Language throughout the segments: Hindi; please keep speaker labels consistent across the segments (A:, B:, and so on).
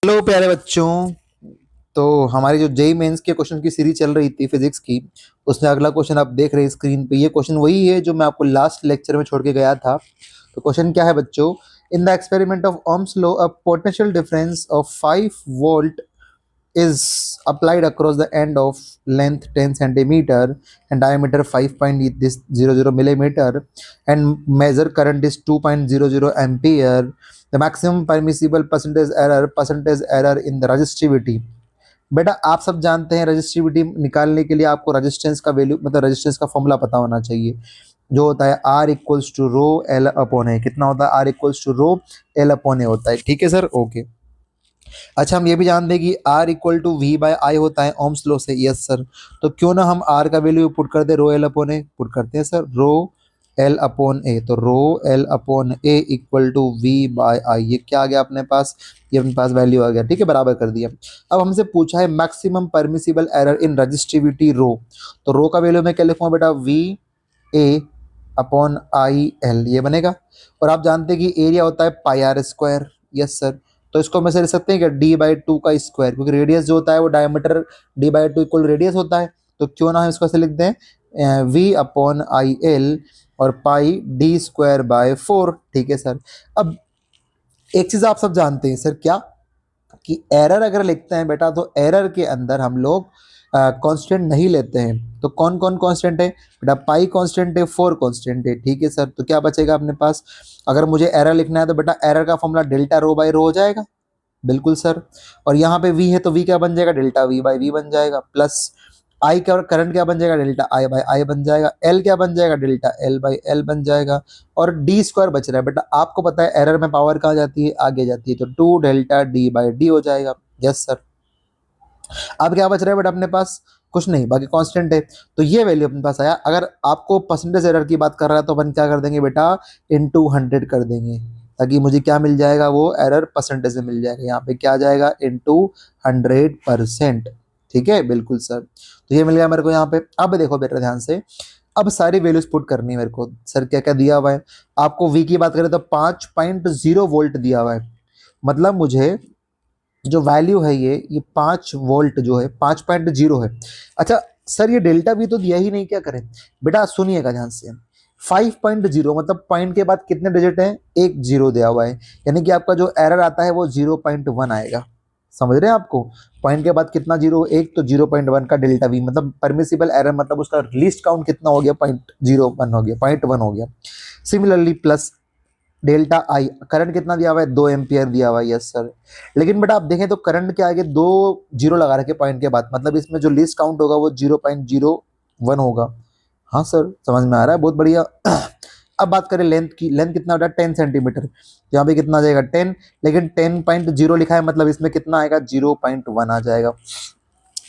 A: हेलो प्यारे बच्चों। तो हमारी जो जेई मेंस के क्वेश्चन की सीरीज चल रही थी फिजिक्स की, उसमें अगला क्वेश्चन आप देख रहे हैं स्क्रीन पे। ये क्वेश्चन वही है जो मैं आपको लास्ट लेक्चर में छोड़ के गया था। तो क्वेश्चन क्या है बच्चों? In the experiment of Ohm's law a potential difference of 5 volt is applied across the end of length 10 centimeter and diameter 5.00 millimeter and measure current is 2.00 ampere. The maximum permissible percentage error in the resistivity. बेटा आप सब जानते हैं रजिस्टिविटी निकालने के लिए आपको रेजिस्टेंस का वैल्यू मतलब रेजिस्टेंस का फॉर्मूला पता होना चाहिए, जो होता है R equals to rho L upon A. कितना होता है? R equals to rho L upon A होता है। ठीक है सर, ओके। अच्छा, हम ये भी जानते हैं कि R equal to V by I होता है ओम्स लॉ से। Yes sir. तो क्यों ना हम R का वैल्यू पुट कर दे, rho L upon A put करते हैं sir, rho L upon A. तो rho L upon A equal to V by I. ये क्या आ गया अपने पास? ये अपने पास वैल्यू आ गया। ठीक है, बराबर कर दिया। अब हमसे पूछा है maximum permissible error in resistivity rho. तो रो का वैल्यू मैं क्या लिखूंगा बेटा? V A upon I L, ये बनेगा। और आप जानते हैं कि एरिया होता है पाई आर स्क्वायर। Yes sir. तो इसको हम ऐसे लिख सकते हैं कि डी बाई टू का स्क्वायर, क्योंकि रेडियस जो होता है वो diameter D by two equal radius होता है। तो क्यों ना हम इसको ऐसे लिख दें वी अपॉन आई एल और पाई डी स्क्वायर बाय 4। ठीक है सर। अब एक चीज आप सब जानते हैं सर, क्या कि एरर अगर लिखते हैं बेटा तो एरर के अंदर हम लोग कांस्टेंट नहीं लेते हैं। तो कौन कौन कांस्टेंट है बेटा? पाई कांस्टेंट है, 4 कांस्टेंट है। ठीक है सर। तो क्या बचेगा अपने पास? अगर मुझे एरर लिखना है तो बेटा एरर का formula delta rho by rho हो जाएगा। बिल्कुल सर। और यहाँ पे v है तो v क्या बन जाएगा? डेल्टा v बाई वी बन जाएगा। प्लस आई का करंट क्या बन जाएगा? डेल्टा आई बाई आई बन जाएगा। एल क्या बन जाएगा? डेल्टा एल बाई एल बन जाएगा। और डी स्क्वायर बच रहा है बेटा। आपको पता है एरर में पावर कहाँ जाती है? आगे जाती है। तो 2 डेल्टा डी बाई डी हो जाएगा। Yes sir. अब क्या बच रहा है बेटा अपने पास? कुछ नहीं, बाकी कांस्टेंट है। तो ये वैल्यू अपने पास आया। अगर आपको परसेंटेज एरर की बात कर रहा है तो अपन क्या कर देंगे बेटा? इनटू 100 कर देंगे, ताकि मुझे क्या मिल जाएगा? वो एरर परसेंटेज में मिल जाएगा। यहाँ पे क्या आ जाएगा? इनटू 100%। ठीक है, बिल्कुल सर। तो ये मिल गया मेरे को यहाँ पे। अब देखो बेटा ध्यान से, अब सारी वैल्यूज पुट करनी है मेरे को। सर क्या क्या दिया हुआ है आपको? वी की बात करें तो 5.0 वोल्ट दिया हुआ है। मतलब मुझे जो वैल्यू है ये 5 वोल्ट जो है 5.0 है। अच्छा सर, ये डेल्टा भी तो दिया ही नहीं, क्या करें? बेटा सुनिएगा ध्यान से, 5.0 मतलब पॉइंट के बाद कितने डिजिट हैं? एक जीरो दिया हुआ है, यानी कि आपका जो एरर आता है वो 0.1 आएगा। समझ रहे हैं आपको? पॉइंट के बाद कितना जीरो? एक, तो 0.1 का डेल्टा वी मतलब परमिसिबल एरर, मतलब उसका लीस्ट काउंट कितना हो गया? 0.01 हो गया, 0.1 हो गया। सिमिलरली प्लस डेल्टा आई, करंट कितना दिया हुआ है? 2 एम्पियर दिया हुआ है। Yes sir. लेकिन बेटा आप देखें तो करंट के आगे 2 जीरो लगा रखे पॉइंट के बाद, मतलब इसमें जो लिस्ट काउंट होगा वो 0.01 होगा। हाँ सर, समझ में आ रहा है, बहुत बढ़िया। अब बात करें लेंथ की। लेंथ कितना बेटा? 10 सेंटीमीटर। यहाँ पे कितना आ जाएगा? 10। लेकिन 10.0 लिखा है, मतलब इसमें कितना आएगा? 0.1 आ जाएगा।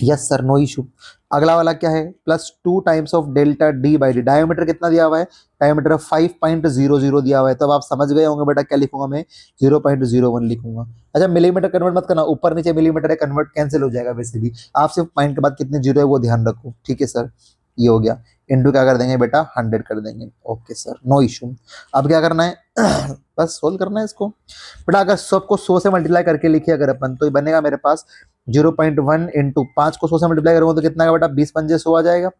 A: Yes sir, no issue. अगला वाला क्या है? Plus 2 times of delta D by D. Diameter कितना दिया हुआ है? डायमीटर 5.00 दिया हुआ है। तब आप समझ गए होंगे बेटा क्या लिखूंगा मैं? 0.01 लिखूंगा। अच्छा, मिलीमीटर कन्वर्ट मत करना, ऊपर नीचे मिलीमीटर है, कन्वर्ट कैंसिल हो जाएगा वैसे भी। आप सिर्फ पॉइंट के बाद कितने जीरो है वो ध्यान रखो। ठीक है सर, ये हो गया। इंटू क्या कर देंगे बेटा? 100 कर देंगे। Okay sir, no issue. अब क्या करना है? बस सोल्व करना है इसको बेटा। अगर सबको 100 से मल्टीप्लाई करके लिखिए अगर अपन, तो ये बनेगा मेरे पास 0.1 इंटू 5 को 100 से मल्टीप्लाई करूंगा तो कितना है बेटा? 20 पंजे 100 आ जाएगा।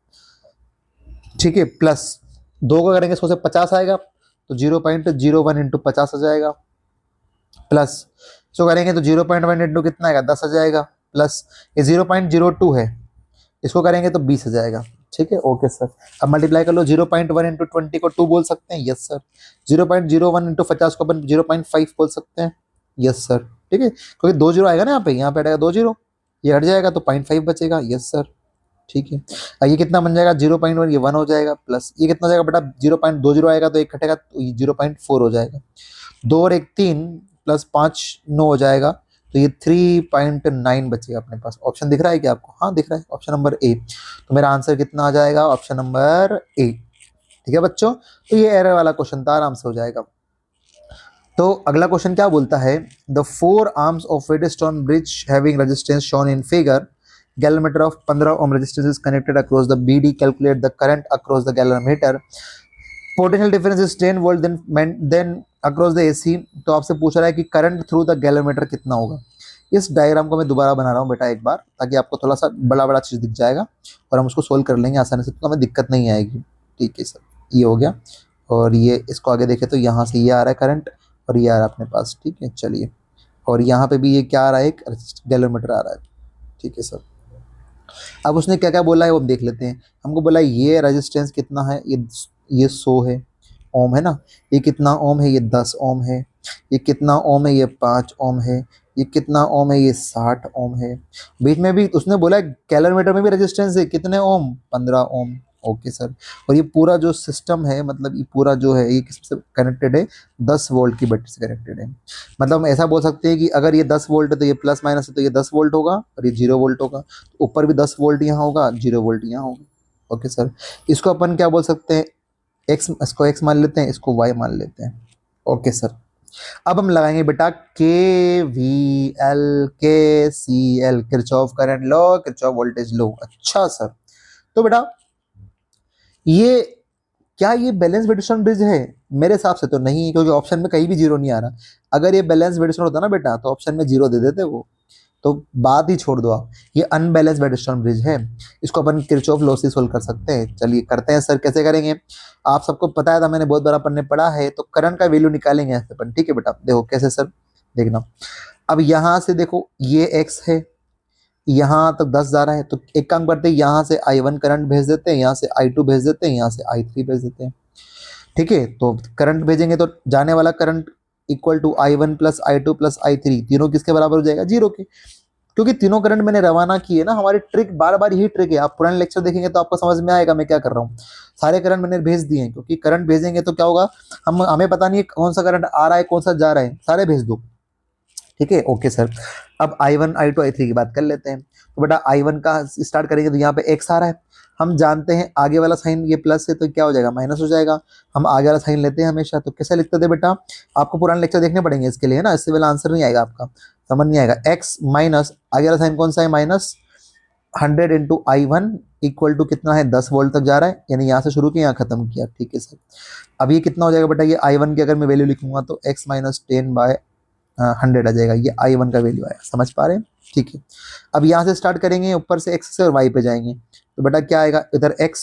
A: ठीक है, प्लस 2 को करेंगे 100 से 50 आएगा, तो 0.01 इंटू 50 आ जाएगा। प्लस इसको करेंगे तो 0.1 इंटू कितना आएगा? 10 आ जाएगा। प्लस ये 0.02 है, इसको करेंगे तो 20 आ जाएगा। ठीक है, ओके सर। अब मल्टीप्लाई कर लो, 0.1 इंटू 20 को 2 बोल सकते हैं। Yes sir. 0.01 इंटू 50 को अपन 0.5 बोल सकते हैं। Yes sir. ठीक है, क्योंकि 2 जीरो आएगा ना, यहाँ पे आएगा 2 जीरो, ये हट जाएगा तो 0.5 बचेगा। Yes sir. ठीक है। ये कितना बन जाएगा? 0.1, ये 1 हो जाएगा। प्लस ये कितना हो जाएगा बेटा? 0.20 आएगा तो एक कटेगा तो ये 0.4 हो जाएगा। 2 और 1 3, प्लस 5 9 हो जाएगा, तो ये 3.9 बचेगा अपने पास। ऑप्शन दिख रहा है क्या आपको? हाँ दिख रहा है, ऑप्शन नंबर ए। तो मेरा आंसर कितना आ जाएगा? Option number A. ठीक है बच्चों, तो ये एरर वाला क्वेश्चन था, आराम से हो जाएगा। तो अगला क्वेश्चन क्या बोलता है? The 4 arms of Wheatstone bridge having resistance shown in figure, galvanometer of 15 ohm resistance is connected across the BD, calculate the current across the galvanometer, potential difference is 10 volt, then across the AC. तो आपसे पूछ रहा है कि करंट थ्रू द गैलोमीटर कितना होगा। इस डायग्राम को मैं दोबारा बना रहा हूँ बेटा एक बार, ताकि आपको थोड़ा सा बड़ा बड़ा चीज़ दिख जाएगा और हम उसको सोल्व कर लेंगे आसानी से, तो हमें दिक्कत नहीं आएगी। ठीक है सर, ये हो गया। और ये इसको आगे देखें तो यहाँ से ये आ रहा है करंट और ये आ रहा है अपने पास। ठीक है, चलिए। और यहाँ पे भी ये क्या आ रहा है, एक गैलोमीटर आ रहा है। ठीक है सर। अब उसने क्या क्या बोला है वो हम देख लेते हैं। हमको बोला ये रेजिस्टेंस कितना है, ये 100 है, ओम है ना। ये कितना ओम है, ये 10 ओम है। ये कितना ओम है, ये 5 ओम है। ये कितना ओम है, ये 60 ओम है। बीच में भी उसने बोला कैलोमीटर में भी रेजिस्टेंस है, कितने ओम, 15 ओम। Okay sir. और ये पूरा जो सिस्टम है, मतलब ये पूरा जो है ये किससे कनेक्टेड है, 10 वोल्ट की बैटरी से कनेक्टेड है। मतलब हम ऐसा बोल सकते हैं कि अगर ये 10 वोल्ट है तो ये प्लस माइनस है, तो ये 10 वोल्ट होगा और ये 0 वोल्ट होगा। तो ऊपर भी 10 वोल्ट यहाँ होगा, 0 वोल्ट यहाँ होगा। Okay sir. इसको अपन क्या बोल सकते हैं, एक्स, इसको एक्स मान लेते हैं, इसको वाई मान लेते हैं। Okay sir. अब हम लगाएंगे बेटा के वी एल, के C L, Kirchhoff current law, Kirchhoff voltage law. अच्छा सर। तो बेटा ये क्या ये बैलेंस वेरिएशन ब्रिज है? मेरे हिसाब से तो नहीं, क्योंकि ऑप्शन में कहीं भी जीरो नहीं आ रहा। अगर ये बैलेंस वेरिएशन होता ना बेटा, तो ऑप्शन में जीरो दे देते वो। तो बात ही छोड़ दो आप, ये अनबैलेंस वेरिएशन ब्रिज है। इसको अपन किरचॉफ लॉ से सोल्व कर सकते हैं। चलिए करते हैं सर, कैसे करेंगे? आप सबको पता है था, मैंने बहुत बार अपन ने पढ़ा है। तो करंट का वैल्यू निकालेंगे ऐसे अपन। ठीक है बेटा, देखो कैसे सर, देखना। अब यहां से देखो ये एक्स है, यहाँ तक 10 जा रहा है, तो एक काम करते हैं, यहाँ से I1 करंट भेज देते हैं, यहाँ से I2 भेज देते हैं, यहाँ से I3 भेज देते हैं। ठीक है, तो करंट भेजेंगे तो जाने वाला current equal to I1 plus I2 plus I3, तीनों किसके बराबर हो जाएगा, जीरो के। क्योंकि तीनों करंट मैंने रवाना किए ना, हमारी ट्रिक बार बार यही ट्रिक है। आप पुराने लेक्चर देखेंगे तो आपको समझ में आएगा मैं क्या कर रहा हूँ। सारे करंट मैंने भेज दिए हैं, क्योंकि करंट भेजेंगे तो क्या होगा, हमें पता नहीं है कौन सा करंट आ रहा है कौन सा जा रहा है, सारे भेज दो। ठीक है, ओके सर। अब I1 I2 I3 की बात कर लेते हैं। तो बेटा I1 का स्टार्ट करेंगे तो यहाँ पे x आ रहा है। हम जानते हैं आगे वाला साइन ये प्लस है तो क्या हो जाएगा, माइनस हो जाएगा। हम आगे वाला साइन लेते हैं हमेशा, तो कैसे लिखते थे बेटा, आपको पुराने लेक्चर देखने पड़ेंगे इसके लिए, है ना, इससे पहले आंसर नहीं आएगा आपका, समझ नहीं आएगा। x माइनस आगे वाला साइन कौन सा है, minus 100 into I1 equal to कितना है, 10 वोल्ट तक जा रहा है, यानी यहाँ से शुरू किया यहाँ खत्म किया। ठीक है सर। अब ये कितना हो जाएगा बेटा, ये I1 की अगर मैं वैल्यू लिखूंगा तो x माइनस 10/100 आ जाएगा। ये I1 का वैल्यू आया, समझ पा रहे हैं? ठीक है। अब यहाँ से स्टार्ट करेंगे, ऊपर से x से और y पे जाएंगे, तो बेटा क्या आएगा, इधर x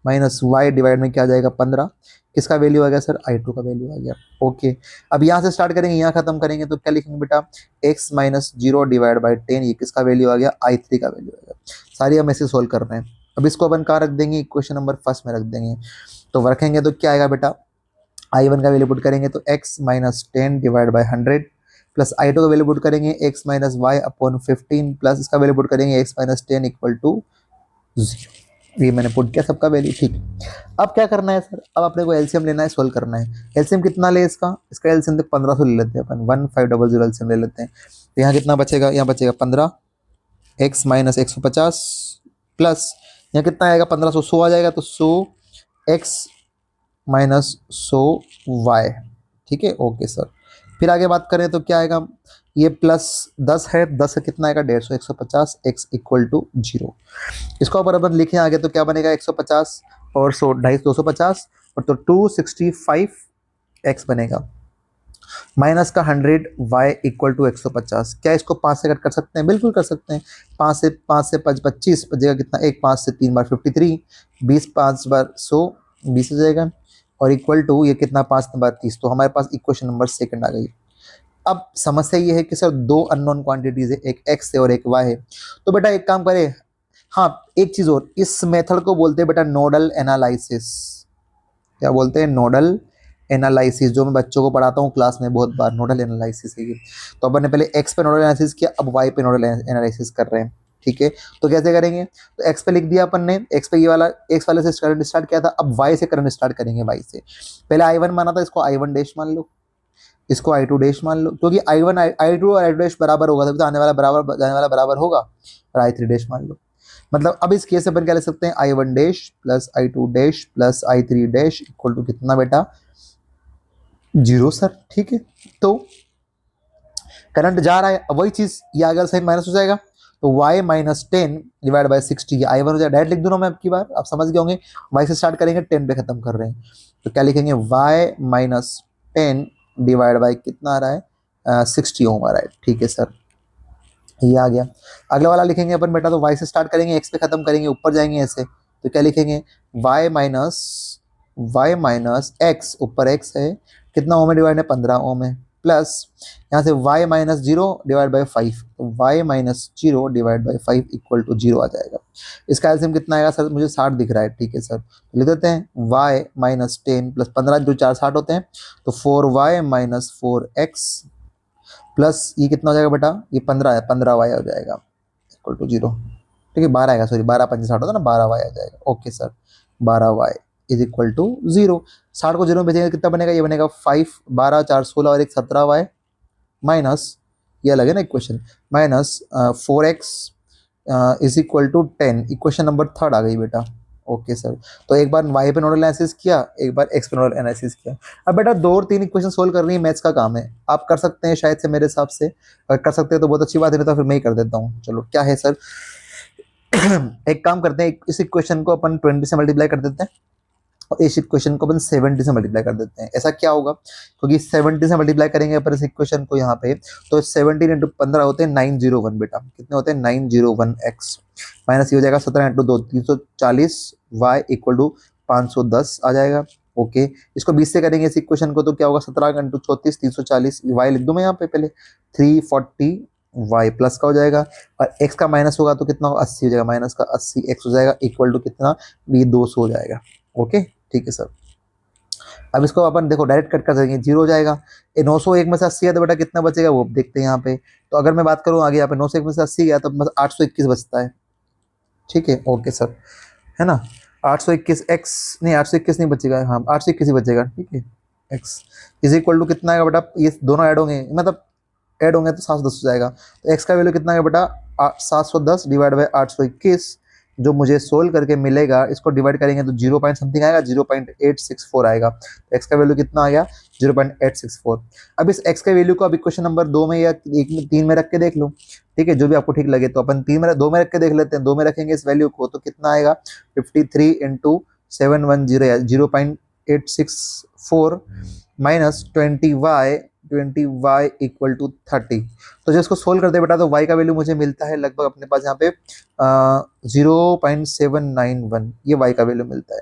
A: माइनस वाई डिवाइड में क्या आ जाएगा, 15। किसका वैल्यू आ गया सर, I2 का वैल्यू आ गया। ओके। अब यहाँ से स्टार्ट करेंगे, यहाँ खत्म करेंगे तो क्या लिखेंगे बेटा, x माइनस 0 डिवाइड बाई 10, ये किसका वैल्यू आ गया, I3 का वैल्यू आ गया। सारी हम ऐसे सोल्व कर रहे हैं। अब इसको अपन कहाँ रख देंगे, इक्वेशन नंबर फर्स्ट में रख देंगे। तो रखेंगे तो क्या आएगा बेटा, I1 का वैल्यू पुट करेंगे तो x minus 10 divide by 100 plus I2 का वैल्यू पुट करेंगे x minus Y upon 15 plus इसका वैल्यू पुट करेंगे x माइनस 10 इक्वल टू 0। ये मैंने पुट किया सबका वैल्यू। ठीक। अब क्या करना है सर, अब अपने को एलसीएम लेना है, सोल्व करना है। एलसीएम कितना ले इसका, इसका एलसीएम तो 1500 ले लेते हैं अपन, 1500 एलसीएम ले लेते हैं। तो यहाँ कितना बचेगा, यहाँ बचेगा 15, x माइनस 150 प्लस यहाँ कितना आएगा 1500, 100 आ जाएगा, तो 100 x माइनस 100 वाई। ठीक है, ओके सर। फिर आगे बात करें तो क्या आएगा, ये प्लस 10 है, 10 से कितना आएगा 150, 150 x इक्वल टू 0। इसको अगर अपन लिखें आगे तो क्या बनेगा, 150 और 100 250 250 और तो 265 x बनेगा, माइनस का 100 y इक्वल टू 150। क्या इसको 5 से कट कर सकते हैं, बिल्कुल कर सकते हैं। 5 से 5 25 बचेगा कितना, 1 5 से 3 बार 53, 20 5 बार 100, 20 हो जाएगा, और इक्वल टू ये कितना 5 बार 30। तो हमारे पास इक्वेशन नंबर सेकंड आ गई। अब समस्या ये है कि सर दो अननोन क्वांटिटीज है, एक x है और एक y है। तो बेटा एक काम करें, हाँ एक चीज और, इस मेथड को बोलते हैं बेटा नोडल एनालिसिस। क्या बोलते हैं, नोडल एनालिसिस, जो मैं बच्चों को पढ़ाता हूँ क्लास में बहुत बार, नोडल एनालिसिस है ये। तो अपन ने पहले x पे नोडल एनालिसिस किया, अब y पे नोडल एनालिसिस कर रहे हैं। ठीक है, तो कैसे करेंगे, तो x पे लिख दिया अपन ने, x पे ये वाला x वाले से करंट स्टार्ट किया था, अब y से करंट स्टार्ट करेंगे। y से पहले I1 माना था, इसको I1 डैश मान लो, इसको I2 डैश मान लो, क्योंकि I1 I2 और I2 डैश बराबर होगा, तभी तो आने वाला बराबर जाने वाला बराबर होगा, और I3 डैश मान लो। मतलब अब इस केस से अपन क्या लिख सकते हैं, I1 dash plus I2 dash plus I3 dash equal to कितना बेटा, 0 सर। ठीक है, तो करंट जा रहा है, अब वही चीज ये आगे साइन माइनस हो जाएगा, तो y minus 10 divide by 60, I1 हो जाएगा, डायरेक्ट लिख दूँ मैं अब की बार, आप समझ गए होंगे। y से स्टार्ट करेंगे 10 पे खत्म कर रहे हैं, तो क्या लिखेंगे, y माइनस 10 डिवाइड बाई कितना आ रहा है, 60 ओम आ रहा है। ठीक है सर, ये आ गया। अगला वाला लिखेंगे अपन बेटा, तो y से स्टार्ट करेंगे, x पे खत्म करेंगे, ऊपर जाएंगे ऐसे, तो क्या लिखेंगे, y माइनस एक्स, ऊपर x है, कितना ओम है, डिवाइड है 15 ओम है, प्लस यहाँ से y minus zero divide by 5, तो y minus zero divide by 5 equal to zero आ जाएगा। इसका एलसीएम कितना आएगा सर, मुझे 60 दिख रहा है, ठीक है सर, तो लिख देते हैं y माइनस 10 प्लस 15 जो 4 60 होते हैं, तो 4y माइनस 4x प्लस ये कितना हो जाएगा बेटा, ये 15 है, 15y हो जाएगा इक्वल टू जीरो। ठीक है, 12 आएगा, सॉरी 12 पंजे 60 होता है ना, 12y आ जाएगा। Okay sir, 12y is equal to zero. 60 को जीरो में भेजेंगे कितना बनेगा, ये बनेगा 5, 12 4 16 और एक 17y माइनस, ये अलग है ना equation, minus 4x is equal to 10। Equation number third आ गई बेटा। ओके सर, तो एक बार y पे नोडल एनालिसिस किया, एक बार x पे नोडल एनालिसिस किया। अब बेटा 2 और 3 इक्वेशन सोल्व करनी है, मैथ्स का काम है, आप कर सकते हैं शायद से मेरे हिसाब से, अगर कर सकते हैं तो बहुत अच्छी बात है, नहीं तो फिर मैं ही कर देता हूँ। चलो क्या है सर, एक काम करते हैं, इस इक्वेशन को अपन 20 से मल्टीप्लाई कर देते हैं और इस इक्वेशन को अपन 70 से मल्टीप्लाई कर देते हैं। ऐसा क्या होगा, क्योंकि 70 से मल्टीप्लाई करेंगे अपन इस इक्वेशन को यहाँ पे, तो 17 इंटू 15 होते हैं 901 बेटा, कितने होते हैं 901x, माइनस ये हो जाएगा 17 इंटू 2 340, y इक्वल टू 510 आ जाएगा। ओके, इसको 20 से करेंगे इस इक्वेशन को, तो क्या होगा 17 इंटू 34 340, y लिख दूं मैं यहाँ पे पहले, 340 y प्लस का हो जाएगा, और x का माइनस होगा तो कितना होगा 80 हो जाएगा, माइनस का 80 x हो जाएगा इक्वल टू कितना, ये 200 हो जाएगा। ओके ठीक है सर, अब इसको अपन देखो डायरेक्ट कट कर देंगे, जीरो हो जाएगा। ये 901 में से 80 है तो बेटा कितना बचेगा वो देखते हैं यहाँ पे, तो अगर मैं बात करूँ आगे यहाँ पे 901 में से 80 गया तो बस 821 बचता है। ठीक है ओके सर, है ना, 821 एक्स, नहीं 821 नहीं बचेगा, हाँ 821 ही बचेगा। ठीक है, एक्स इज इक्वल टू कितना आएगा बेटा, ये दोनों ऐड होंगे, मतलब ऐड होंगे तो 710 हो जाएगा, तो एक्स का वैल्यू कितना है बेटा 710 डिवाइड बाई 821, जो मुझे सोल्व करके मिलेगा, इसको डिवाइड करेंगे तो 0 पॉइंट समथिंग आएगा, 0.864 आएगा, तो एक्स का वैल्यू कितना आ गया 0.864। अब इस एक्स का वैल्यू को अब इक्वेशन नंबर 2 में या एक में 3 में रख के देख लो, ठीक है, जो भी आपको ठीक लगे, तो अपन 2 में रख के देख लेते हैं। 2 में रखेंगे इस वैल्यू को तो कितना आएगा 53 इंटू 710 या 0.864 माइनस 20y इक्वल टू 30। तो जब इसको सोल्व करते हैं बेटा तो y का वैल्यू मुझे मिलता है लगभग अपने पास यहाँ पे 0.791, ये y का वैल्यू मिलता है।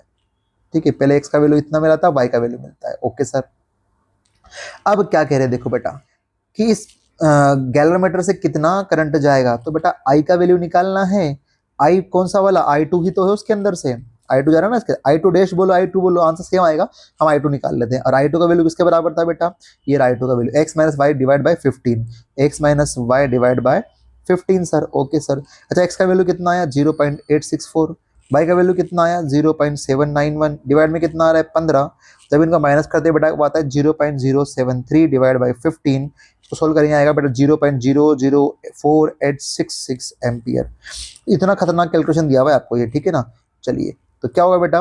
A: ठीक है, पहले x का वैल्यू इतना मिला था, y का वैल्यू मिलता है। ओके सर, अब क्या कह रहे हैं देखो बेटा, कि इस गैल्वेनोमीटर से कितना करंट जाएगा, तो बेटा I का वैल्यू निकालना है। I कौन सा वाला, I2 ही तो है उसके अंदर से, I2 जा रहा है ना इसके, I2 डैश बोलो, I2 बोलो, आंसर सेम आएगा, हम I2 निकाल लेते हैं। और I2 का वैल्यू किसके बराबर था बेटा, ये I2 का value x minus Y divide by 15, x minus Y divide by 15 sir. Okay sir, अच्छा x का वैल्यू कितना आया 0.864, y का वैल्यू कितना आया 0.791, डिवाइड में कितना आ रहा है 15, जब इनका माइनस करते बेटा वो आता है 0.073 डिवाइड बाई 15, तो सोल्व करेंगे आएगा बेटा 0.004866 एम्पियर। इतना खतरनाक कैलकुलेशन दिया हुआ है आपको ये, ठीक है ना। चलिए, तो क्या होगा बेटा,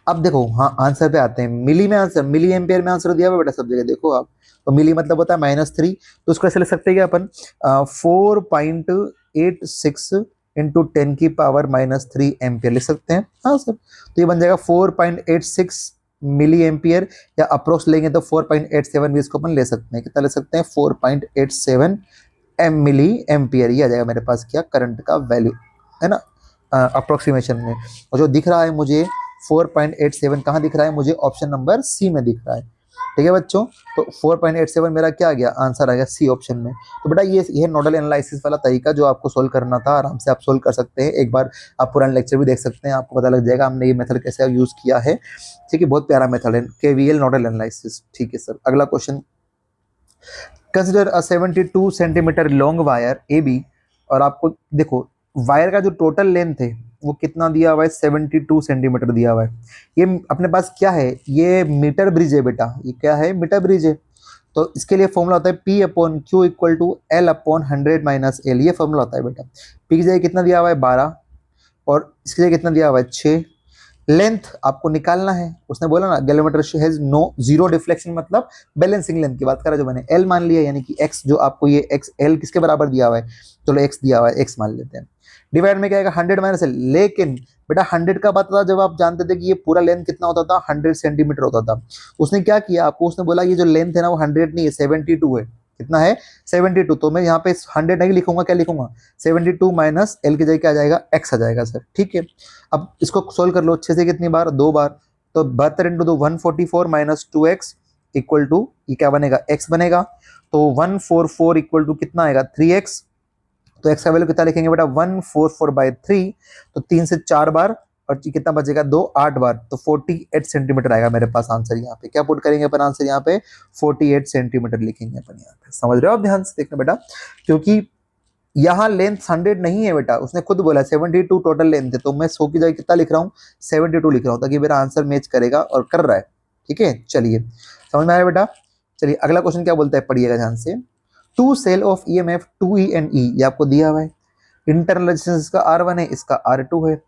A: अब देखो, हाँ आंसर पे आते हैं, मिली में आंसर, मिली एम्पियर में आंसर दिया हुआ बेटा सब जगह, देखो आप, तो मिली मतलब होता है -3, तो उसको ऐसे लिख सकते हैं कि अपन 4.86 इंटू 10 की पावर -3 एम्पियर लिख सकते हैं। हाँ सर, तो ये बन जाएगा 4.86 मिली एम्पियर, या अप्रोक्स लेंगे तो 4.87 भी इसको अपन ले सकते हैं, कितना ले सकते हैं 4.87 मिली एम्पियर, ये आ जाएगा मेरे पास क्या करंट का वैल्यू, है ना, अप्रोक्सीमेशन में। और जो दिख रहा है मुझे 4.87 कहाँ दिख रहा है मुझे, ऑप्शन नंबर सी में दिख रहा है। ठीक है बच्चों, तो 4.87 मेरा क्या आ गया, आंसर आ गया सी ऑप्शन में। तो बेटा ये नोडल एनालिसिस वाला तरीका जो आपको सोल्व करना था, आराम से आप सोल्व कर सकते हैं। एक बार आप पुराना लेक्चर भी देख सकते हैं, आपको पता लग जाएगा हमने ये मेथड कैसे यूज किया है। ठीक है, बहुत प्यारा मेथड है केवीएल नोडल एनालिसिस। ठीक है सर, अगला question, consider a 72 centimetre long wire A B, और आपको देखो वायर का जो टोटल लेंथ है वो कितना दिया हुआ है 72 सेंटीमीटर दिया हुआ है। ये अपने पास क्या है, ये मीटर ब्रिज है बेटा, ये क्या है मीटर ब्रिज है। तो इसके लिए फॉर्मूला होता है P upon Q equal to L upon 100 minus L, ये फॉर्मूला होता है बेटा। P की जगह कितना दिया हुआ है 12, और इसकी जगह कितना दिया हुआ है 6। लेंथ आपको निकालना है, उसने बोला ना galvanometer has no zero deflection, मतलब बैलेंसिंग लेंथ की बात कर रहा है जो मैंने एल मान लिया, यानी कि एक्स जो आपको ये एक्स एल किसके बराबर दिया हुआ है, चलो एक्स दिया हुआ है, एक्स मान लेते हैं। डिवाइड में क्या आएगा 100 माइनस एल, लेकिन बेटा 100 का बात था जब आप जानते थे कि ये पूरा लेंथ कितना होता था 100 सेंटीमीटर होता था। उसने क्या किया आपको, उसने बोला ये जो लेंथ है ना वो 100 नहीं है 72 है, कितना है 72। तो मैं यहाँ पे 100 नहीं लिखूंगा, क्या लिखूंगा 72 माइनस एल की जगह क्या आ जाएगा x आ जाएगा सर। ठीक है, अब इसको सोल्व कर लो अच्छे से, कितनी बार 2 बार, तो 72 into 2 144 minus 2x equal to ये क्या बनेगा x बनेगा। तो 144 इक्वल टू कितना आएगा 3x। तो x का वैल्यू कितना लिखेंगे बेटा 144/3, तो 3 से 4 बार और कितना बचेगा 2 8 बार, तो 48 सेंटीमीटर आएगा मेरे पास आंसर। यहाँ पे क्या पुट करेंगे अपन आंसर, यहाँ पे 48 सेंटीमीटर लिखेंगे अपन यहाँ पे। समझ रहे हो आप, ध्यान से देखना बेटा, क्योंकि यहाँ लेंथ 100 नहीं है बेटा, उसने खुद बोला 72 टोटल लेंथ है, तो मैं 100 की जगह कितना लिख रहा हूँ 72 लिख रहा हूँ, ताकि मेरा आंसर मैच करेगा और कर रहा है। ठीक है, चलिए समझ में आया बेटा। चलिए अगला क्वेश्चन क्या बोलता है, पढ़िएगा ध्यान से। Two cell of EMF 2E and E, ये आपको दिया हुआ है। इंटरनल रेजिस्टेंस इसका R1 है, इसका R2 है,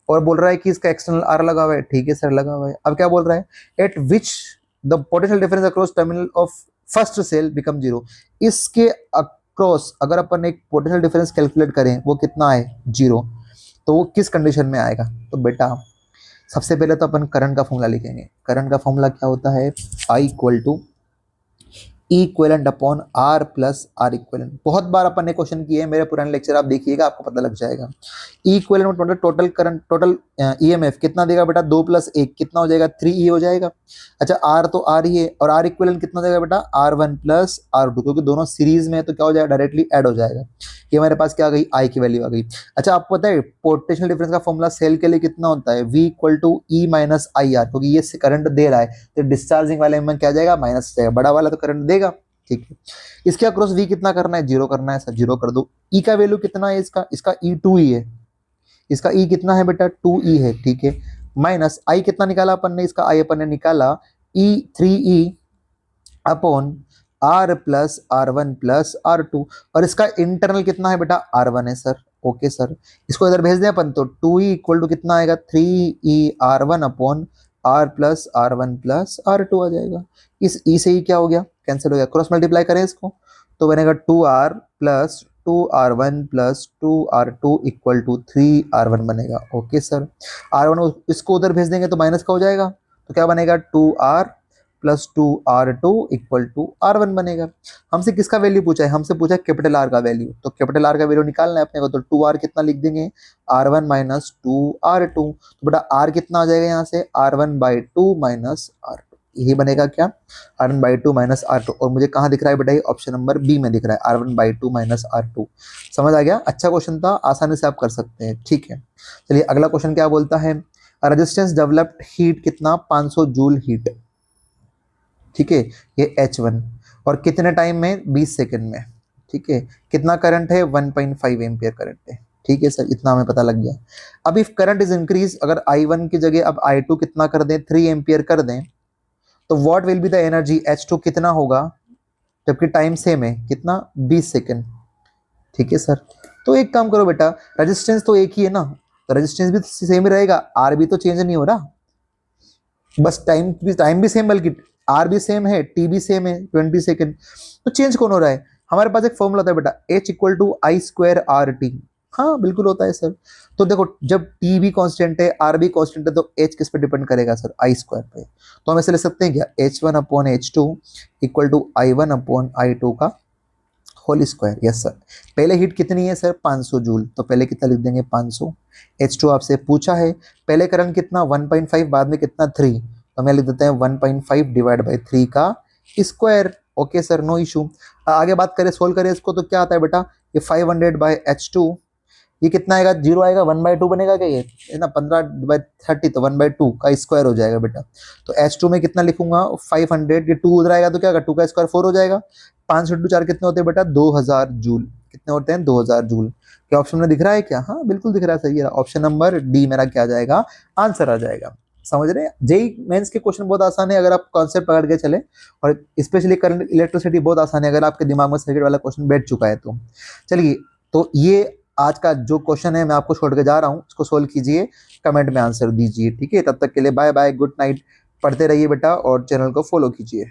A: और बोल रहा है कि इसका एक्सटर्नल R लगा हुआ है। ठीक है सर, लगा हुआ है। अब क्या बोल रहा है, at which the potential difference across terminal of first cell become 0। इसके अक्रॉस अगर अपन एक पोटेंशियल डिफरेंस कैलकुलेट करें वो कितना है 0, तो वो किस कंडीशन में आएगा। तो बेटा सबसे पहले तो अपन करंट का फॉर्मूला लिखेंगे। करंट का फॉर्मूला क्या होता है, I equal to equivalent upon R plus R equivalent. बहुत बार अपन ने क्वेश्चन किए हैं, मेरे पुराने लेक्चर आप देखिएगा, आपको पता लग जाएगा। इक्वेलेंट में टोटल करंट, टोटल EMF कितना देगा बेटा 2 + 1 कितना हो जाएगा 3E हो जाएगा। अच्छा R तो R ही है, और R इक्वेलेंट कितना देगा बेटा R1 + R2, क्योंकि दोनों सीरीज में है तो क्या हो जाएगा डायरेक्टली ऐड हो जाएगा। ये हमारे पास क्या आ गई I की वैल्यू आ गई। अच्छा आपको पता है पोटेंशियल डिफरेंस का फॉर्मूला सेल के लिए कितना होता है, V equal to E minus IR, क्योंकि ये करंट दे रहा है तो डिस्चार्जिंग वाले में क्या जाएगा माइनस जाएगा, बड़ा वाला तो करंट देगा। ठीक है, इसके अक्रॉस V कितना करना है 0 करना है सर, 0 कर दो। E का वैल्यू कितना है इसका E 2E है, इसका E कितना है बेटा 2E है। ठीक है, माइनस I कितना निकाला अपन ने, इसका I अपन ने निकाला E 3E upon R plus R1 plus R2, और इसका इंटरनल कितना है बेटा R1 है सर। ओके सर, इसको इधर भेज दें अपन, तो 2E इक्वल टू कितना आएगा 3E R1 upon R plus R1 plus R2 आ जाएगा। इस E से ही क्या हो गया कैंसिल हो गया, क्रॉस मल्टीप्लाई करें इसको तो बनेगा 2R plus 2R1 plus 2R2 equal to 3R1 बनेगा। ओके सर, R1 इसको उधर भेज देंगे तो माइनस का हो जाएगा, तो क्या बनेगा 2R plus 2R2 equal to R1 बनेगा। हमसे किसका वैल्यू पूछा है, हमसे पूछा है कैपिटल R का वैल्यू, तो कैपिटल R का वैल्यू निकालना है अपने को, तो 2R कितना लिख देंगे R1 माइनस 2R2, तो बेटा R कितना आ जाएगा यहाँ से R1/2 माइनस R2, यही बनेगा क्या R1/2 माइनस R2। और मुझे कहाँ दिख रहा है बेटा, ये ऑप्शन नंबर बी में दिख रहा है R1/2 माइनस R2। समझ आ गया, अच्छा क्वेश्चन था, आसानी से आप कर सकते हैं। ठीक है, चलिए अगला क्वेश्चन क्या बोलता है, रेजिस्टेंस डेवलप्ड हीट कितना 500 जूल हीट। ठीक है, ये H1, और कितने टाइम में 20 सेकंड में। ठीक है, कितना करंट है 1.5 एम्पियर करंट है। ठीक है सर, इतना हमें पता लग गया। अब इफ करंट इज इंक्रीज, अगर I1 की जगह अब I2 कितना कर दें 3 एम्पियर कर दें, तो what will be the energy H2 कितना होगा, जबकि टाइम सेम है कितना 20 सेकंड। ठीक है सर, तो एक काम करो बेटा, रेजिस्टेंस तो एक ही है ना, तो रेजिस्टेंस भी सेम ही रहेगा, आर भी तो चेंज नहीं हो रहा, बस टाइम भी सेम, बल्कि आर भी सेम है, टी भी सेम है 20 सेकंड, तो चेंज कौन हो रहा है। हमारे पास एक फॉर्मूला होता है बेटा H इक्वल टू I²RT। हाँ बिल्कुल होता है सर, तो देखो जब T भी कांस्टेंट है R भी कांस्टेंट है, तो H किस पे डिपेंड करेगा सर I² पे, तो हम ऐसे ले सकते हैं क्या H1/H2 इक्वल टू I1/I2 का होल स्क्वायर। यस सर, पहले हीट कितनी है सर 500 जूल, तो पहले कितना लिख देंगे 500। H2 आपसे पूछा है, पहले करंट कितना 1.5, बाद में कितना 3, तो मैं लिख देते हैं 1.5 डिवाइड बाई 3 का square. Okay sir, no issue. आगे बात करें, सोल्व करें इसको, तो क्या आता है बेटा ये 500/H2, ये कितना आएगा 0 आएगा 1/2 बनेगा क्या, ये है ना 15/30, तो 1/2 का स्क्वायर हो जाएगा बेटा। तो H2 में कितना लिखूंगा 500, ये 2 उधर आएगा तो क्या होगा 2 का स्क्वायर 4 हो जाएगा, 5 × 4 कितने होते हैं बेटा 2000 जूल, कितने होते हैं 2000 जूल। क्या ऑप्शन में दिख रहा है क्या, हाँ बिल्कुल दिख रहा है, सही है, ऑप्शन नंबर डी मेरा क्या आ जाएगा आंसर आ जाएगा। समझ रहे हैं, जेई मेंस के क्वेश्चन बहुत आसान है अगर आप कॉन्सेप्ट पकड़ के चले, और स्पेशली करंट इलेक्ट्रिसिटी बहुत आसान है अगर आपके दिमाग में सर्किट वाला क्वेश्चन बैठ चुका है तो। चलिए, तो ये आज का जो क्वेश्चन है मैं आपको छोड़ के जा रहा हूँ, इसको सोल्व कीजिए, कमेंट में आंसर दीजिए। ठीक है, तब तक के लिए बाय बाय, गुड नाइट, पढ़ते रहिए बेटा और चैनल को फॉलो कीजिए।